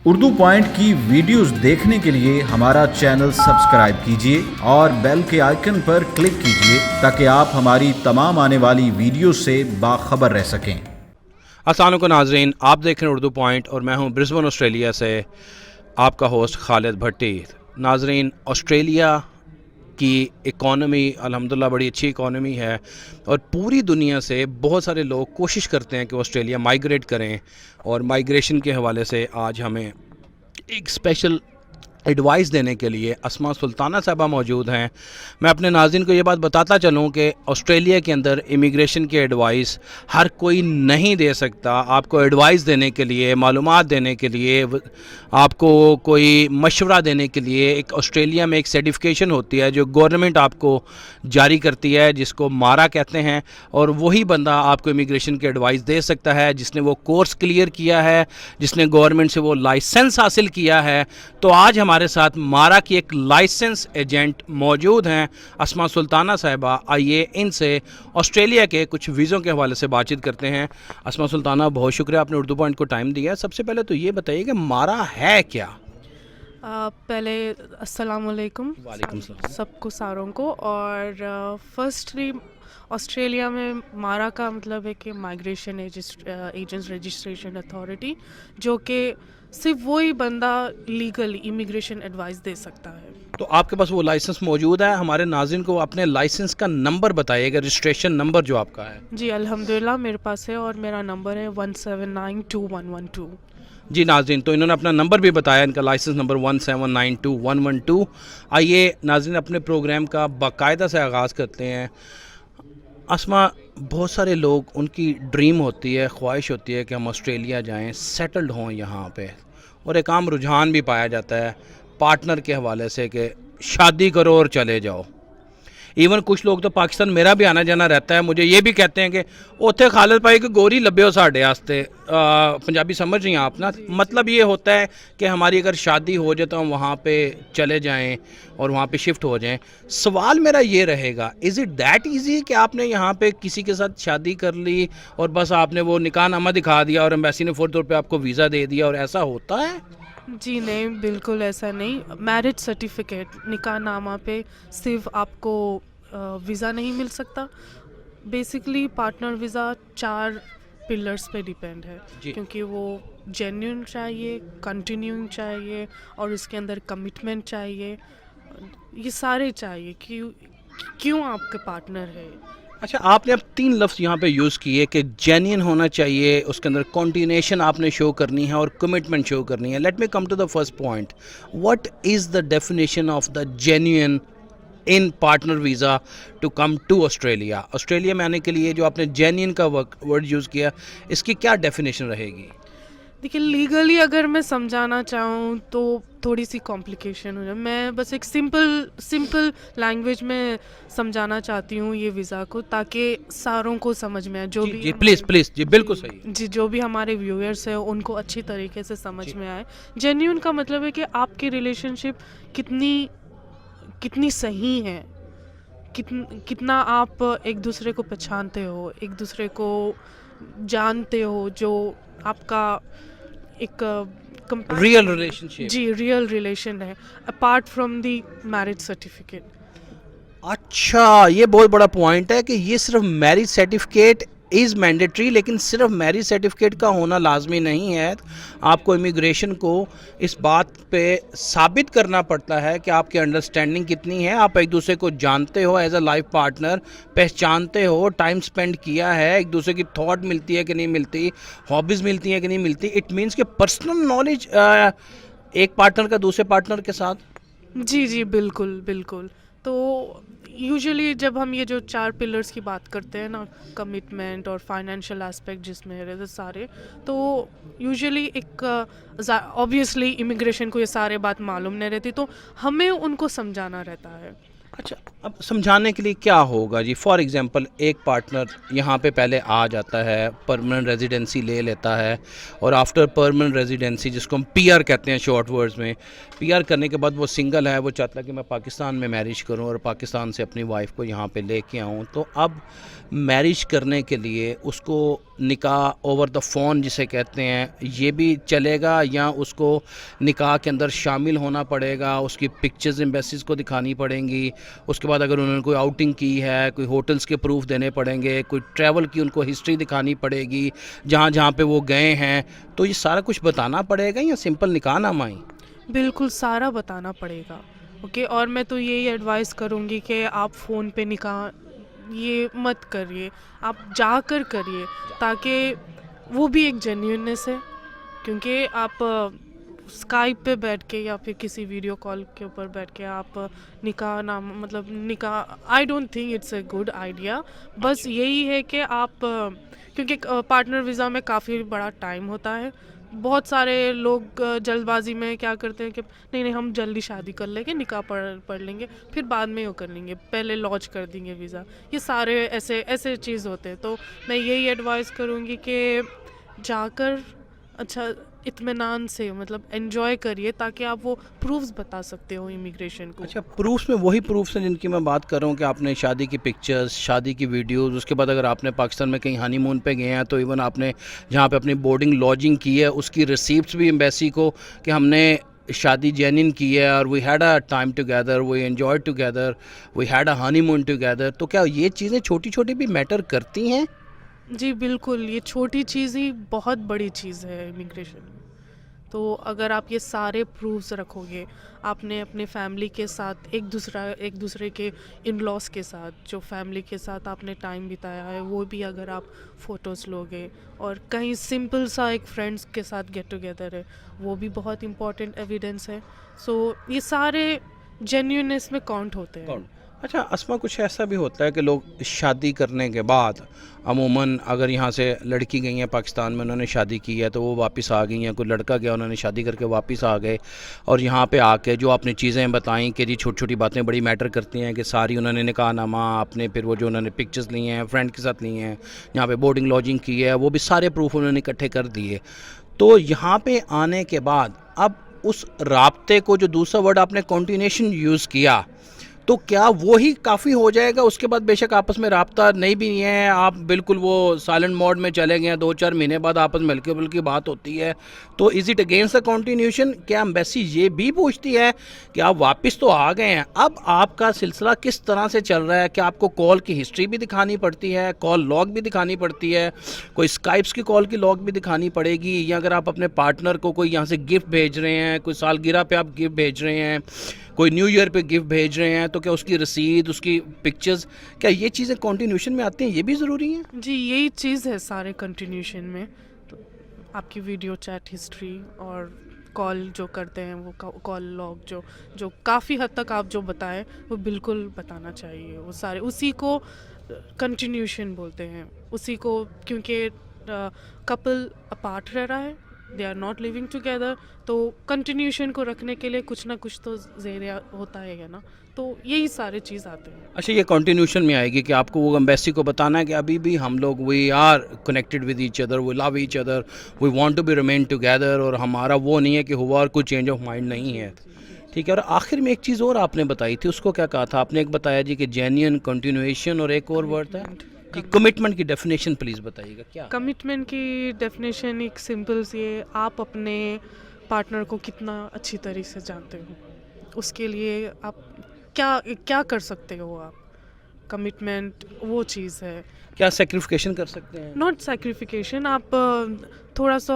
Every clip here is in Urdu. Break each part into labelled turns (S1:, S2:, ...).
S1: اردو پوائنٹ کی ویڈیوز دیکھنے کے لیے ہمارا چینل سبسکرائب کیجیے اور بیل کے آئیکن پر کلک کیجیے تاکہ آپ ہماری تمام آنے والی ویڈیوز سے باخبر رہ سکیں۔
S2: السلام علیکم ناظرین، آپ دیکھ رہے ہیں اردو پوائنٹ اور میں ہوں برسبن آسٹریلیا سے آپ کا ہوسٹ خالد بھٹی۔ ناظرین، آسٹریلیا کی اکانومی الحمدللہ بڑی اچھی اکانومی ہے اور پوری دنیا سے بہت سارے لوگ کوشش کرتے ہیں کہ وہ آسٹریلیا مائیگریٹ کریں، اور مائیگریشن کے حوالے سے آج ہمیں ایک اسپیشل ایڈوائس دینے کے لیے اسماء سلطانہ صاحبہ موجود ہیں۔ میں اپنے ناظرین کو یہ بات بتاتا چلوں کہ آسٹریلیا کے اندر امیگریشن کے ایڈوائس ہر کوئی نہیں دے سکتا۔ آپ کو ایڈوائس دینے کے لیے، معلومات دینے کے لیے، آپ کو کوئی مشورہ دینے کے لیے ایک آسٹریلیا میں ایک سرٹیفکیشن ہوتی ہے جو گورنمنٹ آپ کو جاری کرتی ہے، جس کو مارا کہتے ہیں، اور وہی بندہ آپ کو امیگریشن کے ایڈوائس دے سکتا ہے جس نے وہ کورس کلیئر کیا ہے، جس نے گورنمنٹ سے وہ لائسنس حاصل کیا ہے۔ تو آج ہمارے ساتھ مارا کی ایک لائسنس ایجنٹ موجود ہیں، اسماء سلطانہ صاحبہ۔ آئیے ان سے آسٹریلیا کے کچھ ویزوں کے حوالے سے بات چیت کرتے ہیں۔ اسماء سلطانہ، بہت شکریہ آپ نے اردو پوائنٹ کو ٹائم دیا۔ سب سے پہلے تو یہ بتائیے کہ مارا ہے کیا؟
S3: پہلے السلام علیکم
S2: وعلیکم السلام۔
S3: سب کو ساروں کو، اور فرسٹلی آسٹریلیا میں مارا کا مطلب ہے کہ مائیگریشن ایجنٹس رجسٹریشن اتھارٹی، جو کہ صرف وہی بندہ لیگل امیگریشن ایڈوائس دے سکتا ہے۔
S2: تو آپ کے پاس وہ لائسنس موجود ہے؟ ہمارے ناظرین کو اپنے لائسنس کا نمبر بتائیے گا، رجسٹریشن نمبر جو آپ کا ہے۔
S3: جی الحمدللہ میرے پاس ہے، اور میرا نمبر ہے 17921112۔
S2: جی ناظرین، تو انہوں نے اپنا نمبر بھی بتایا، ان کا لائسنس نمبر 17921112۔ آئیے ناظرین اپنے پروگرام کا باقاعدہ سے آغاز کرتے ہیں۔ اسماء، بہت سارے لوگ، ان کی ڈریم ہوتی ہے، خواہش ہوتی ہے کہ ہم آسٹریلیا جائیں، سیٹلڈ ہوں یہاں پہ، اور ایک عام رجحان بھی پایا جاتا ہے پارٹنر کے حوالے سے کہ شادی کرو اور چلے جاؤ۔ ایون کچھ لوگ تو پاکستان میرا بھی آنا جانا رہتا ہے، مجھے یہ بھی کہتے ہیں کہ اوتھے خالد بھائی کہ گوری لبے ہو ساڈے واسطے۔ پنجابی سمجھ رہی ہیں آپ نا؟ مطلب یہ ہوتا ہے کہ ہماری اگر شادی ہو جائے تو ہم وہاں پہ چلے جائیں اور وہاں پہ شفٹ ہو جائیں۔ سوال میرا یہ رہے گا، از اٹ دیٹ ایزی کہ آپ نے یہاں پہ کسی کے ساتھ شادی کر لی اور بس آپ نے وہ نکاح نامہ دکھا دیا اور ایمبیسی نے فوری طور پہ آپ کو ویزا دے دیا، اور ایسا ہوتا ہے؟
S3: جی نہیں، بالکل ایسا نہیں۔ میرج سرٹیفکیٹ، نکاح نامہ پہ صرف آپ کو ویزا نہیں مل سکتا۔ بیسکلی پارٹنر ویزا 4 پلرز پہ ڈیپینڈ ہے، کیونکہ وہ جینیون چاہیے، کنٹینیوئنگ چاہیے، اور اس کے اندر کمٹمنٹ چاہیے، یہ سارے چاہیے کیوں آپ کے پارٹنر ہے۔
S2: اچھا، آپ نے اب 3 لفظ یہاں پہ یوز کیے کہ جینین ہونا چاہیے، اس کے اندر کنٹینیوشن آپ نے شو کرنی ہے اور کمٹمنٹ شو کرنی ہے۔ Let me come to the first point, what is the definition of the genuine in partner visa to come to Australia? Australia میں آنے کے لیے جو آپ نے جینین کا ورڈ یوز کیا، اس کی کیا ڈیفینیشن رہے گی؟
S3: دیکھیے، لیگلی اگر میں سمجھانا چاہوں تو تھوڑی سی کمپلیکیشن ہو جائے۔ میں بس ایک سمپل لینگویج میں سمجھانا چاہتی ہوں یہ ویزا کو، تاکہ ساروں کو سمجھ میں آئے، جو بھی
S2: جی پلیز جی بالکل صحیح
S3: جی جو بھی ہمارے ویورز ہیں ان کو اچھی طریقے سے سمجھ میں آئے۔ جینیون کا مطلب ہے کہ آپ کی ریلیشن شپ کتنی صحیح ہے، کتنا آپ ایک دوسرے کو پہچانتے ہو، ایک دوسرے کو جانتے ہو، جو آپ کا ایک
S2: ریئل ریلیشن شپ۔
S3: جی ریئل ریلیشن ہے، apart from the marriage certificate.
S2: اچھا، یہ بہت بڑا پوائنٹ ہے کہ یہ صرف میرج سرٹیفکیٹ از مینڈیٹری، لیکن صرف میرج سرٹیفکیٹ کا ہونا لازمی نہیں ہے۔ آپ کو امیگریشن کو اس بات پہ ثابت کرنا پڑتا ہے کہ آپ کی انڈرسٹینڈنگ کتنی ہے، آپ ایک دوسرے کو جانتے ہو ایز اے لائف پارٹنر، پہچانتے ہو، ٹائم سپینڈ کیا ہے، ایک دوسرے کی تھاٹ ملتی ہے کہ نہیں ملتی، ہابیز ملتی ہیں کہ نہیں ملتی۔ اٹ مینس کہ پرسنل نالج ایک پارٹنر کا دوسرے پارٹنر کے ساتھ۔
S3: جی بالکل۔ تو یوزلی جب ہم یہ جو 4 پلرز کی بات کرتے ہیں نا، کمٹمنٹ اور فائنینشیل اسپیکٹ جس میں رہتے سارے، تو یوزلی ایک آبویسلی امیگریشن کو یہ سارے بات معلوم نہیں رہتی، تو ہمیں ان کو سمجھانا رہتا ہے۔
S2: اچھا، اب سمجھانے کے لیے کیا ہوگا جی؟ فار ایگزامپل ایک پارٹنر یہاں پہ پہلے آ جاتا ہے، پرماننٹ ریزیڈنسی لے لیتا ہے، اور آفٹر پرماننٹ ریزیڈنسی، جس کو ہم پی آر کہتے ہیں شارٹ ورڈز میں، پی آر کرنے کے بعد وہ سنگل ہے، وہ چاہتا ہے کہ میں پاکستان میں میرج کروں اور پاکستان سے اپنی وائف کو یہاں پہ لے کے آؤں، تو اب میرج کرنے کے لیے اس کو نکاح اوور دا فون جسے کہتے ہیں یہ بھی چلے گا یا اس کو نکاح کے اندر شامل ہونا پڑے گا, اس کی پکچرز ایمبیسیز کو دکھانی پڑیں گی, اس کے بعد اگر انہوں نے کوئی آؤٹنگ کی ہے کوئی ہوٹلز کے پروف دینے پڑیں گے, کوئی ٹریول کی ان کو ہسٹری دکھانی پڑے گی جہاں جہاں پہ وہ گئے ہیں, تو یہ سارا کچھ بتانا پڑے گا یا سمپل نکاح نامہ ہی؟
S3: بالکل سارا بتانا پڑے گا. اوکے, اور میں تو یہی ایڈوائز کروں گی کہ آپ فون پہ نکاح یہ مت کریے, آپ جا کر کریے تاکہ وہ بھی ایک جینیوننس ہے. کیونکہ آپ اسکائپ پہ بیٹھ کے یا پھر کسی ویڈیو کال کے اوپر بیٹھ کے آپ نکاح نام مطلب نکاح I don't think it's a good idea. بس یہی ہے کہ آپ کیونکہ پارٹنر ویزا میں کافی بڑا ٹائم ہوتا ہے. بہت سارے لوگ جلد بازی میں کیا کرتے ہیں کہ نہیں ہم جلدی شادی کر لیں گے, نکاح پڑھ لیں گے, پھر بعد میں وہ کر لیں گے, پہلے لانچ کر دیں گے ویزا. یہ سارے ایسے چیز ہوتے ہیں. تو میں یہی ایڈوائز کروں گی کہ جا کر اچھا اطمینان سے مطلب انجوائے کریے تاکہ آپ وہ پروفز بتا سکتے ہو امیگریشن کو.
S2: اچھا, پروفس میں وہی پروفس ہیں جن کی میں بات کر رہا ہوں کہ آپ نے شادی کی پکچرز, شادی کی ویڈیوز, اس کے بعد اگر آپ نے پاکستان میں کہیں ہانی مون پہ گئے ہیں تو ایون آپ نے جہاں پہ اپنی بورڈنگ لاجنگ کی ہے اس کی ریسیپٹس بھی ایمبیسی کو کہ ہم نے شادی جینین کی ہے اور we had a time together, we enjoy together, we had a honeymoon together. تو کیا یہ چیزیں چھوٹی چھوٹی بھی میٹر کرتی ہیں؟
S3: جی بالکل, یہ چھوٹی چیز ہی بہت بڑی چیز ہے امیگریشن میں. تو اگر آپ یہ سارے پروفز رکھو گے, آپ نے اپنے فیملی کے ساتھ ایک دوسرے کے ان لاس کے ساتھ جو فیملی کے ساتھ آپ نے ٹائم بتایا ہے وہ بھی اگر آپ فوٹوز لوگے, اور کہیں سمپل سا ایک فرینڈس کے ساتھ گیٹ ٹوگیدر ہے وہ بھی بہت امپورٹنٹ ایویڈنس ہے. سو یہ سارے جینیوننس میں کاؤنٹ ہوتے ہیں.
S2: اچھا اسما, کچھ ایسا بھی ہوتا ہے کہ لوگ شادی کرنے کے بعد عموماً اگر یہاں سے لڑکی گئی ہیں پاکستان میں, انہوں نے شادی کی ہے تو وہ واپس آ گئی ہیں, کوئی لڑکا گیا انہوں نے شادی کر کے واپس آ گئے, اور یہاں پہ آ کے جو آپ نے چیزیں بتائیں کہ جی چھوٹی چھوٹی باتیں بڑی میٹر کرتی ہیں کہ ساری انہوں نے نکاح نامہ اپنے, پھر وہ جو انہوں نے پکچرز لی ہیں فرینڈ کے ساتھ لی ہیں, یہاں پہ بورڈنگ لاجنگ کی ہے, وہ بھی سارے پروف انہوں نے اکٹھے کر دیے. تو یہاں پہ آنے کے بعد اب اس رابطے کو, جو دوسرا ورڈ آپ نے کنٹینیوشن یوز کیا, تو کیا وہی کافی ہو جائے گا؟ اس کے بعد بے شک آپس میں رابطہ نہیں بھی ہے, آپ بالکل وہ سائلنٹ موڈ میں چلے گئے ہیں, 2-4 مہینے بعد آپس میں ہلکی پھلکی بات ہوتی ہے, تو is it against the continuation? کیا ایمبیسی یہ بھی پوچھتی ہے کہ آپ واپس تو آ گئے ہیں, اب آپ کا سلسلہ کس طرح سے چل رہا ہے؟ کہ آپ کو کال کی ہسٹری بھی دکھانی پڑتی ہے, کال لاگ بھی دکھانی پڑتی ہے, کوئی اسکائپس کی کال کی لاگ بھی دکھانی پڑے گی, یا اگر آپ اپنے پارٹنر کو کوئی یہاں سے گفٹ بھیج رہے ہیں, کوئی سالگرہ پہ آپ گفٹ بھیج رہے ہیں, کوئی نیو ایئر پہ گفٹ بھیج رہے ہیں, تو کیا اس کی رسید, اس کی پکچرز, کیا یہ چیزیں کنٹینیوشن میں آتی ہیں؟ یہ بھی ضروری ہیں؟
S3: جی یہی چیز ہے سارے کنٹینیوشن میں. تو آپ کی ویڈیو چیٹ ہسٹری اور کال جو کرتے ہیں وہ کال لاگ جو کافی حد تک آپ جو بتائیں وہ بالکل بتانا چاہیے. وہ سارے اسی کو کنٹینیوشن بولتے ہیں, اسی کو, کیونکہ کپل اپارٹ رہ رہا ہے, they are not living together, تو کنٹینیوشن کو رکھنے کے لیے کچھ نہ کچھ تو ذریعہ ہوتا ہے نا, تو یہی سارے چیز آتے ہیں.
S2: اچھا, یہ کنٹینیوشن میں آئے گی کہ آپ کو وہ ایمبیسی کو بتانا ہے کہ ابھی بھی ہم لوگ we are connected with each other, we love each other, we want to be remain together, اور ہمارا وہ نہیں ہے کہ ہوا اور کوئی چینج آف مائنڈ نہیں ہے. ٹھیک ہے. اور آخر میں ایک چیز اور آپ نے بتائی تھی, اس کو کیا کہا تھا آپ نے؟ ایک بتایا جی کہ جینیئن, کنٹینیوشن, اور ایک اور ورڈ تھا جی کمٹمنٹ کی ڈیفینیشن پلیز بتائیے گا. کیا
S3: کمٹمنٹ کی ڈیفینیشن ایک سمپل سی ہے, آپ اپنے پارٹنر کو کتنا اچھی طریقے سے جانتے ہو, اس کے لیے آپ کیا کر سکتے ہو. آپ کمٹمنٹ وہ چیز ہے.
S2: کیا سیکریفیکیشن کر سکتے ہیں؟
S3: ناٹ سیکریفیکیشن, آپ تھوڑا سا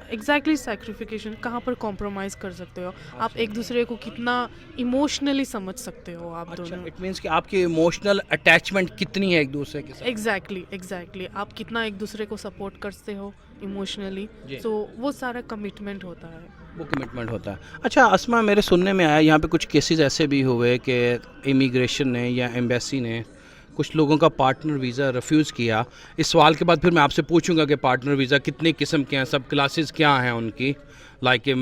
S3: ایگزیکٹلی سیکریفیکیشن کہاں پر کمپرومائز کر سکتے ہو, آپ ایک دوسرے کو کتنا ایموشنلی سمجھ سکتے ہو آپ دونوں.
S2: اٹ مینس کہ آپ کی ایموشنل اٹیچمنٹ کتنی ہے ایک دوسرے کے ساتھ.
S3: ایگزیکٹلی آپ کتنا ایک دوسرے کو سپورٹ کرتے ہو ایموشنلی, تو وہ سارا کمٹمنٹ ہوتا ہے.
S2: وہ کمٹمنٹ ہوتا ہے. اچھا اسما, میرے سننے میں آیا یہاں پہ کچھ کیسز ایسے بھی ہوئے کہ امیگریشن نے یا ایمبیسی نے کچھ لوگوں کا پارٹنر ویزا ریفیوز کیا. اس سوال کے بعد پھر میں آپ سے پوچھوں گا کہ پارٹنر ویزا کتنے قسم کے ہیں, سب کلاسز کیا ہیں ان کی, لائک کہ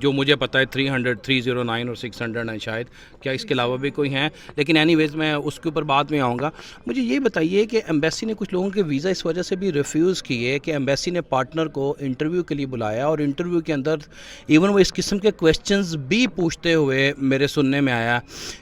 S2: جو مجھے پتہ ہے 300 309 اور 600 ہیں شاید, کیا اس کے علاوہ بھی کوئی ہیں؟ لیکن اینی ویز میں اس کے اوپر بعد میں آؤں گا. مجھے یہ بتائیے کہ ایمبیسی نے کچھ لوگوں کے ویزا اس وجہ سے بھی ریفیوز کیے کہ ایمبیسی نے پارٹنر کو انٹرویو کے لیے بلایا, اور انٹرویو کے اندر ایون وہ اس قسم کے کویسچنز بھی پوچھتے ہوئے میرے سننے میں آیا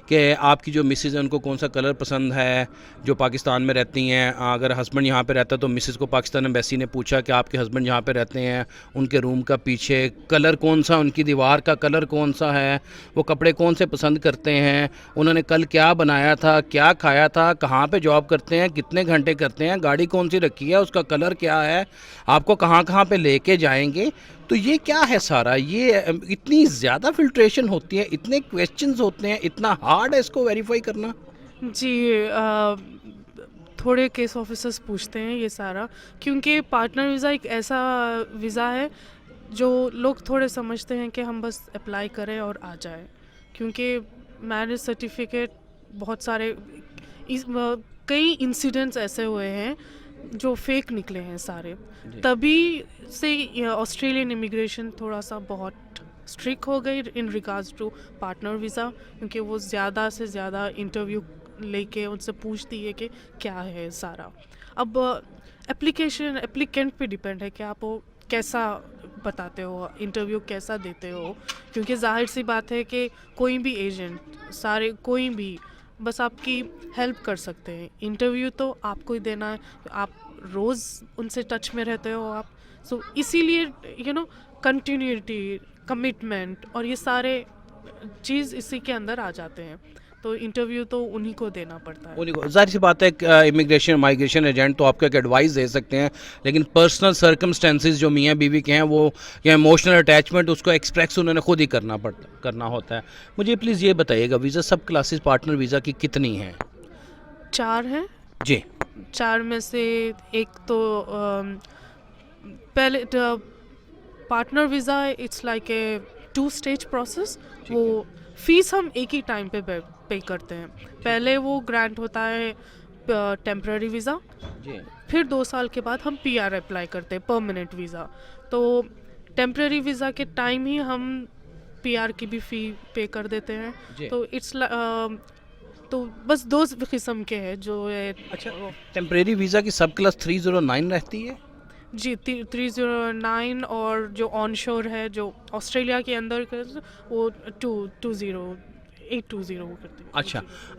S2: کہ آپ کی جو مسز ہیں ان کو کون سا کلر پسند ہے جو پاکستان میں رہتی ہیں. اگر ہسبینڈ یہاں پہ رہتا ہے تو مسز کو پاکستان ایمبیسی نے پوچھا کہ آپ کے ہسبینڈ یہاں پہ رہتے ہیں, ان کے روم کا پیچھے کلر کون سا, ان کی دیوار کا کلر کون سا ہے, وہ کپڑے کون سے پسند کرتے ہیں, انہوں نے کل کیا بنایا تھا, کیا کھایا تھا, کہاں پہ جاب کرتے ہیں, کتنے گھنٹے کرتے ہیں, گاڑی کون سی رکھی ہے, اس کا کلر کیا ہے, آپ کو کہاں کہاں پہ لے کے جائیں گے. تو یہ کیا ہے سارا, یہ اتنی زیادہ فلٹریشن ہوتی ہے, اتنے کویسچنز ہوتے ہیں, اتنا ہارڈ ہے اس کو ویریفائی کرنا؟
S3: جی تھوڑے کیس آفیسرس پوچھتے ہیں یہ سارا, کیونکہ پارٹنر ویزا ایک ایسا ویزا ہے جو لوگ تھوڑے سمجھتے ہیں کہ ہم بس اپلائی کریں اور آ جائیں, کیونکہ میرج سرٹیفکیٹ بہت سارے کئی انسیڈنٹس ایسے ہوئے ہیں جو فیک نکلے ہیں سارے. تبھی سے آسٹریلین امیگریشن تھوڑا سا بہت اسٹرکٹ ہو گئی in regards to partner visa, کیونکہ وہ زیادہ سے زیادہ انٹرویو لے کے ان سے پوچھتی ہے کہ کیا ہے سارا. اب اپلیکینٹ پہ ڈپینڈ ہے کہ آپ وہ کیسا بتاتے ہو, انٹرویو کیسا دیتے ہو, کیونکہ ظاہر سی بات ہے کہ کوئی بھی ایجنٹ کوئی بھی بس آپ کی ہیلپ کر سکتے ہیں, انٹرویو تو آپ کو ہی دینا ہے, آپ روز ان سے ٹچ میں رہتے ہو آپ, سو اسی لیے کنٹینیوٹی, کمٹمنٹ اور یہ سارے چیز اسی کے اندر آ جاتے ہیں, تو انٹرویو تو انہی کو دینا پڑتا ہے.
S2: ظاہر سی بات ہے امیگریشن مائیگریشن ایجنٹ تو آپ کو ایک ایڈوائس دے سکتے ہیں, لیکن پرسنل سرکمسٹینسز جو میاں بیوی کے ہیں وہ یا ایموشنل اٹیچمنٹ اس کو ایکسپریس انہوں نے خود ہی کرنا ہوتا ہے. مجھے پلیز یہ بتائیے گا ویزا سب کلاسز پارٹنر ویزا کی کتنی ہیں؟
S3: 4 ہیں
S2: جی.
S3: 4 میں سے ایک تو پہلے partner visa it's like a 2 stage process. وہ فیس ہم ایک ہی ٹائم پہ پے کرتے ہیں. پہلے وہ گرانٹ ہوتا ہے ٹیمپرری ویزا, پھر 2 سال کے بعد ہم پی آر اپلائی کرتے ہیں, پرماننٹ ویزا. تو ٹیمپرری ویزا کے ٹائم ہی ہم پی آر کی بھی فی پے کر دیتے ہیں. تو تو بس 2 قسم کے ہیں جو.
S2: اچھا, ٹیمپریری ویزا کی سب کلاس 309 رہتی ہے؟
S3: جی 309, اور جو آن شور ہے جو آسٹریلیا کے اندر وہ 820 کرتے ہیں.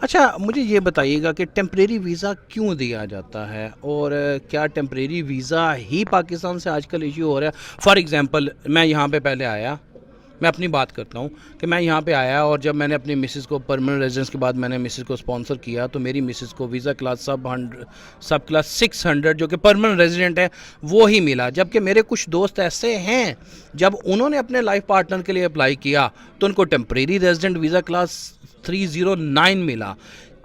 S2: اچھا مجھے یہ بتائیے گا کہ ٹیمپریری ویزا کیوں دیا جاتا ہے, اور کیا ٹیمپریری ویزا ہی پاکستان سے آج کل ایشو ہو رہا ہے؟ فار ایگزامپل میں یہاں پہ پہلے آیا, میں اپنی بات کرتا ہوں کہ میں یہاں پہ آیا اور جب میں نے اپنی مسز کو پرماننٹ ریزیڈنس کے بعد میں نے مسز کو اسپانسر کیا تو میری مسز کو ویزا کلاس سب کلاس 600 جو کہ پرماننٹ ریزیڈنٹ ہے وہ ہی ملا, جبکہ میرے کچھ دوست ایسے ہیں جب انہوں نے اپنے لائف پارٹنر کے لیے اپلائی کیا تو ان کو ٹیمپریری ریزیڈنٹ ویزا کلاس 309 ملا.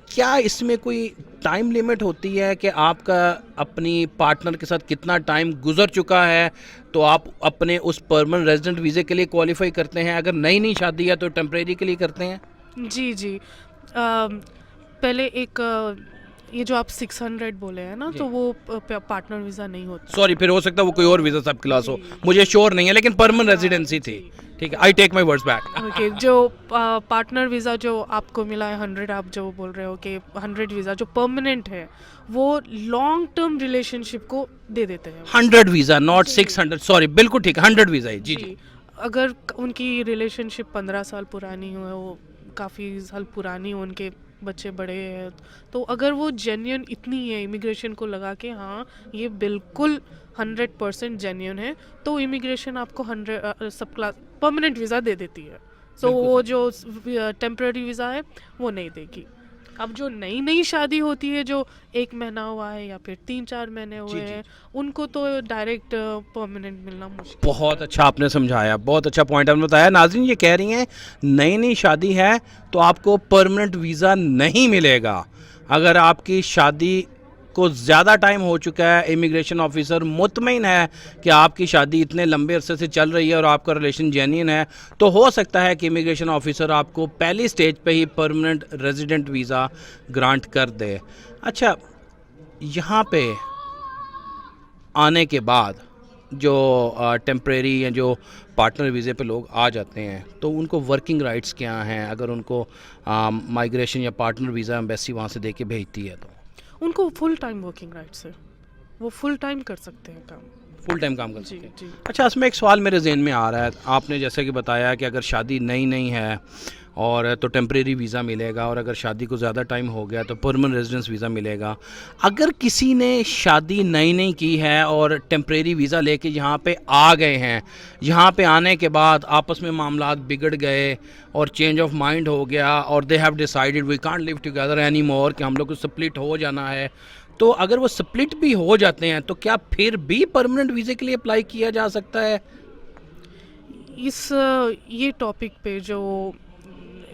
S2: کیا اس میں کوئی ٹائم لیمٹ ہوتی ہے کہ آپ کا اپنی پارٹنر کے ساتھ کتنا ٹائم گزر چکا ہے تو آپ اپنے اس پرماننٹ ریزیڈنٹ ویزے کے لیے کوالیفائی کرتے ہیں؟ اگر نئی شادی ہے تو ٹیمپریری کے لیے کرتے ہیں؟
S3: جی پہلے ایک یہ جو آپ 600 بولے ہیں نا, تو وہ پارٹنر ویزا نہیں ہوتا.
S2: سوری, پھر ہو سکتا ہے وہ کوئی اور ویزا سب کلاس ہو, مجھے شور نہیں ہے, لیکن پرماننٹ ریزیڈنسی تھی. ٹھیک ہے, آئی ٹیک مائی ورڈز بیک.
S3: اوکے, جو پارٹنر ویزا جو آپ کو ملا ہے 100, آپ جو بول رہے ہو کہ 100 ویزا جو پرماننٹ ہے وہ لانگ ٹرم ریلیشن شپ کو دے دیتے ہیں.
S2: 100 ویزا ناٹ 600, سوری, بالکل ٹھیک ہے, 100 ویزا ہے. جی.
S3: اگر ان کی ریلیشن شپ 15 سال پرانی ہو, وہ کافی سال پرانی ہو, ان کے بچے بڑے ہیں, تو اگر وہ جینیون اتنی ہے امیگریشن کو لگا کہ ہاں یہ بالکل 100% جینیون ہے, تو امیگریشن آپ کو 100 سب کلاس پرماننٹ ویزا دے دیتی ہے. سو وہ جو ٹیمپرری ویزا ہے وہ نہیں دے گی. اب جو نئی شادی ہوتی ہے جو 1 مہینہ ہوا ہے یا پھر 3-4 مہینے ہوئے ہیں, ان کو تو ڈائریکٹ پرماننٹ ملنا مشکل.
S2: بہت اچھا آپ نے سمجھایا, بہت اچھا پوائنٹ آپ نے بتایا. ناظرین یہ کہہ رہی ہیں نئی شادی ہے تو آپ کو پرماننٹ ویزا نہیں ملے گا. اگر آپ کی شادی کو زیادہ ٹائم ہو چکا ہے, امیگریشن آفیسر مطمئن ہے کہ آپ کی شادی اتنے لمبے عرصے سے چل رہی ہے اور آپ کا ریلیشن جینین ہے, تو ہو سکتا ہے کہ امیگریشن آفیسر آپ کو پہلی سٹیج پہ ہی پرماننٹ ریزیڈنٹ ویزا گرانٹ کر دے. اچھا, یہاں پہ آنے کے بعد جو ٹیمپریری یا جو پارٹنر ویزے پہ لوگ آ جاتے ہیں تو ان کو ورکنگ رائٹس کیا ہیں اگر ان کو مائیگریشن یا پارٹنر ویزا ایمبیسی وہاں سے دے کے بھیجتی ہے تو؟
S3: ان کو فل ٹائم ورکنگ رائٹس ہے, وہ فل ٹائم کر سکتے ہیں کام,
S2: فل ٹائم کام کر
S3: جی
S2: سکتے ہیں.
S3: جی.
S2: اچھا, اس میں ایک سوال میرے ذہن میں آ رہا ہے. آپ نے جیسا کہ بتایا کہ اگر شادی نئی ہے اور تو ٹیمپریری ویزا ملے گا, اور اگر شادی کو زیادہ ٹائم ہو گیا تو پرمننٹ ریزیڈنس ویزا ملے گا. اگر کسی نے شادی نئی کی ہے اور ٹیمپریری ویزا لے کے یہاں پہ آ گئے ہیں, یہاں پہ آنے کے بعد آپس میں معاملات بگڑ گئے اور چینج آف مائنڈ ہو گیا اور they have decided we can't live together any more, کہ ہم لوگ کو سپلٹ ہو جانا ہے, تو اگر وہ سپلٹ بھی ہو جاتے ہیں تو کیا پھر بھی پرمننٹ ویزے کے لیے اپلائی کیا جا سکتا ہے؟
S3: یہ ٹاپک پہ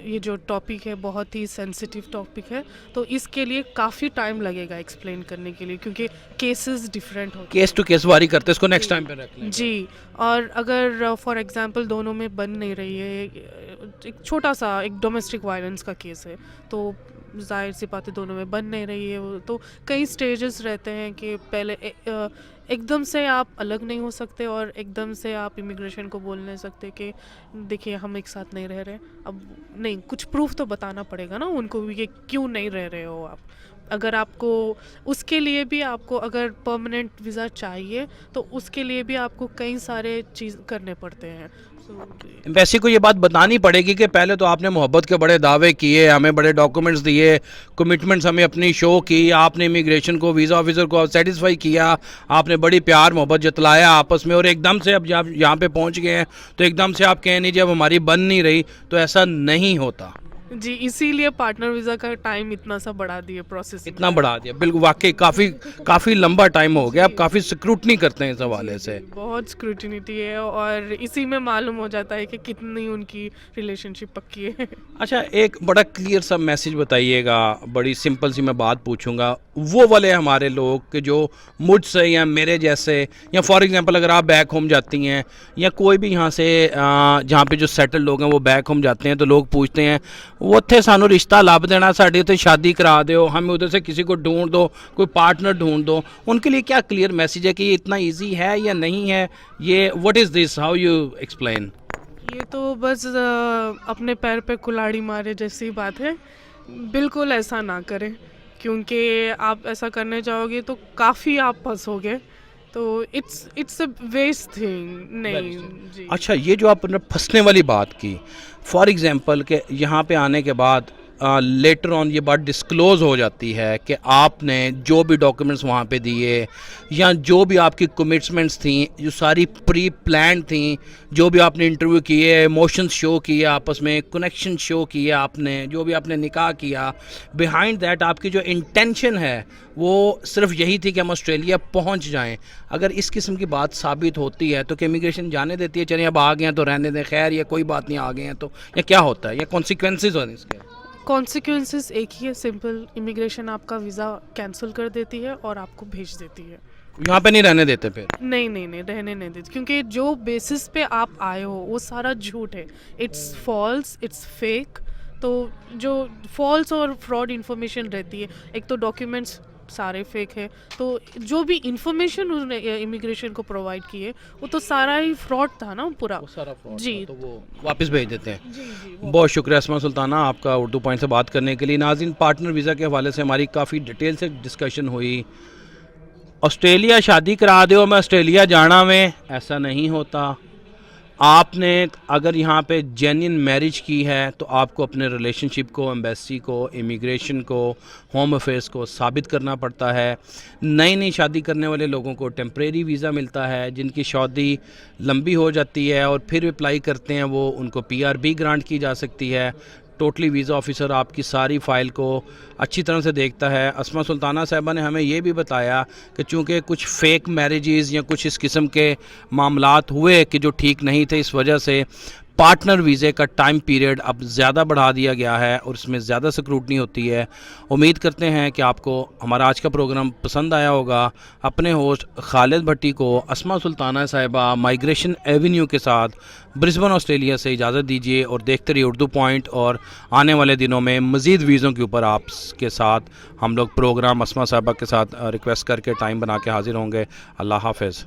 S3: یہ جو ٹاپک ہے بہت ہی سینسیٹیو ٹاپک ہے, تو اس کے لیے کافی ٹائم لگے گا ایکسپلین کرنے کے لیے, کیونکہ کیسز ڈفرینٹ ہوتے ہیں,
S2: کیس ٹو کیس واری کرتے ہیں, اس کو نیکسٹ ٹائم پہ رکھ لیں.
S3: جی. اور اگر فار ایگزامپل دونوں میں بن نہیں رہی ہے, ایک چھوٹا سا ایک ڈومیسٹک وائلنس کا کیس ہے, تو ظاہر سی بات ہے دونوں میں بن نہیں رہی ہے, تو کئی سٹیجز رہتے ہیں کہ پہلے ایک دم سے آپ الگ نہیں ہو سکتے اور ایک دم سے آپ امیگریشن کو بول نہیں سکتے کہ دیکھیے ہم ایک ساتھ نہیں رہ رہے. اب نہیں, کچھ پروف تو بتانا پڑے گا نا ان کو بھی کہ کیوں نہیں رہ رہے ہو آپ. اگر آپ کو اس کے لیے بھی آپ کو اگر پرماننٹ ویزا چاہیے تو اس کے لیے بھی آپ کو کئی سارے چیز کرنے پڑتے ہیں.
S2: ایمبیسی کو یہ بات بتانی پڑے گی کہ پہلے تو آپ نے محبت کے بڑے دعوے کیے, ہمیں بڑے ڈاکومنٹس دیے, کمٹمنٹس ہمیں اپنی شو کی, آپ نے امیگریشن کو ویزا آفیسر کو سیٹسفائی کیا, آپ نے بڑی پیار محبت جتلایا آپس میں, اور ایک دم سے اب جب یہاں پہ پہنچ گئے ہیں تو ایک دم سے آپ کہیں نہیں جب ہماری بن نہیں رہی, تو ایسا نہیں ہوتا.
S3: جی, اسی لیے پارٹنر ویزا کا ٹائم اتنا سا بڑھا دیا, پروسیس
S2: اتنا بڑھا دیا. بالکل, واقعی کافی لمبا ٹائم ہو گیا. اب کافی سکروٹنی کرتے ہیں اس حوالے سے,
S3: بہت سکروٹینٹی ہے, اور اسی میں معلوم ہو جاتا ہے کہ کتنی ان کی ریلیشن شپ پکی ہے.
S2: اچھا, ایک بڑا کلیئر سا میسج بتائیے گا, بڑی سمپل سی میں بات پوچھوں گا. وہ والے ہمارے لوگ کہ جو مجھ سے یا میرے جیسے, یا فار ایگزامپل اگر آپ بیک ہوم جاتی ہیں یا کوئی بھی یہاں سے جہاں پہ جو سیٹل لوگ ہیں وہ بیک ہوم جاتے ہیں, تو لوگ پوچھتے ہیں وہ اتنے سانو رشتہ لب دینا, ساڈی اتنے شادی کرا دیو, ہمیں ادھر سے کسی کو ڈھونڈ دو, کوئی پارٹنر ڈھونڈ دو. ان کے لیے کیا کلیئر میسج ہے کہ یہ اتنا ایزی ہے یا نہیں ہے؟ یہ what is this, how you explain?
S3: یہ تو بس اپنے پیر پہ کلاڑی مارے جیسی بات ہے. بالکل ایسا نہ کریں, کیونکہ آپ ایسا کرنے جاؤ گے تو کافی آپ پھنسو گے, تو اٹس اے ویسٹ تھنگ. نہیں جی.
S2: اچھا, یہ جو آپ نے پھنسنے والی بات کی, فار ایگزامپل کہ یہاں پہ آنے کے بعد لیٹر آن یہ بات ڈسکلوز ہو جاتی ہے کہ آپ نے جو بھی ڈاکیومنٹس وہاں پہ دیے یا جو بھی آپ کی کمٹمنٹس تھیں جو ساری پری پلانڈ تھیں, جو بھی آپ نے انٹرویو کیے, ایموشنز شو کیے آپس میں, کنیکشن شو کیے آپ نے, جو بھی آپ نے نکاح کیا, بیہائنڈ دیٹ آپ کی جو انٹینشن ہے وہ صرف یہی تھی کہ ہم آسٹریلیا پہنچ جائیں. اگر اس قسم کی بات ثابت ہوتی ہے تو کہ امیگریشن جانے دیتی ہے, چلیں اب آ گئے ہیں تو رہنے دیں, خیر یا کوئی بات نہیں, آ گئے ہیں تو, یا کیا ہوتا ہے, یا کانسیکوینسز ہوتے ہیں اس کے؟
S3: کانسیکوینسز ایک ہی ہے, سمپل. امیگریشن آپ کا ویزا کینسل کر دیتی ہے اور آپ کو بھیج دیتی ہے.
S2: یہاں پہ نہیں رہنے دیتے پھر؟
S3: نہیں رہنے نہیں دیتے, کیونکہ جو بیسس پہ آپ آئے ہو وہ سارا جھوٹ ہے. It's false, it's fake. تو جو فالس اور فراڈ انفارمیشن رہتی ہے, ایک تو ڈاکیومنٹس سارے فیک ہے, تو جو بھی انفارمیشن انہوں نے امیگریشن کو پرووائڈ کی ہے وہ تو سارا ہی فراڈ تھا نا پورا.
S2: جی, تو وہ واپس بھیج دیتے ہیں. بہت شکریہ اسماء سلطانہ آپ کا اردو پوائنٹ سے بات کرنے کے لیے. ناظرین, پارٹنر ویزا کے حوالے سے ہماری کافی ڈیٹیل سے ڈسکشن ہوئی. آسٹریلیا شادی کرا دو میں آسٹریلیا جانا میں, ایسا نہیں ہوتا. آپ نے اگر یہاں پہ جینین میرج کی ہے تو آپ کو اپنے ریلیشن شپ کو, ایمبیسی کو, امیگریشن کو, ہوم افیئرس کو ثابت کرنا پڑتا ہے. نئی شادی کرنے والے لوگوں کو ٹیمپریری ویزا ملتا ہے, جن کی شادی لمبی ہو جاتی ہے اور پھر اپلائی کرتے ہیں وہ, ان کو PRB گرانٹ کی جا سکتی ہے. ٹوٹلی ویزا آفیسر آپ کی ساری فائل کو اچھی طرح سے دیکھتا ہے. اسماء سلطانہ صاحبہ نے ہمیں یہ بھی بتایا کہ چونکہ کچھ فیک میرجز یا کچھ اس قسم کے معاملات ہوئے کہ جو ٹھیک نہیں تھے, اس وجہ سے پارٹنر ویزے کا ٹائم پیریڈ اب زیادہ بڑھا دیا گیا ہے اور اس میں زیادہ سکروٹنی ہوتی ہے. امید کرتے ہیں کہ آپ کو ہمارا آج کا پروگرام پسند آیا ہوگا. اپنے ہوسٹ خالد بھٹی کو اسماء سلطانہ صاحبہ مائیگریشن ایونیو کے ساتھ برسبن آسٹریلیا سے اجازت دیجیے, اور دیکھتے رہیے اردو پوائنٹ, اور آنے والے دنوں میں مزید ویزوں کے اوپر آپ کے ساتھ ہم لوگ پروگرام اسماء صاحبہ کے ساتھ ریکویسٹ کر کے ٹائم بنا کے حاضر ہوں گے. اللہ حافظ.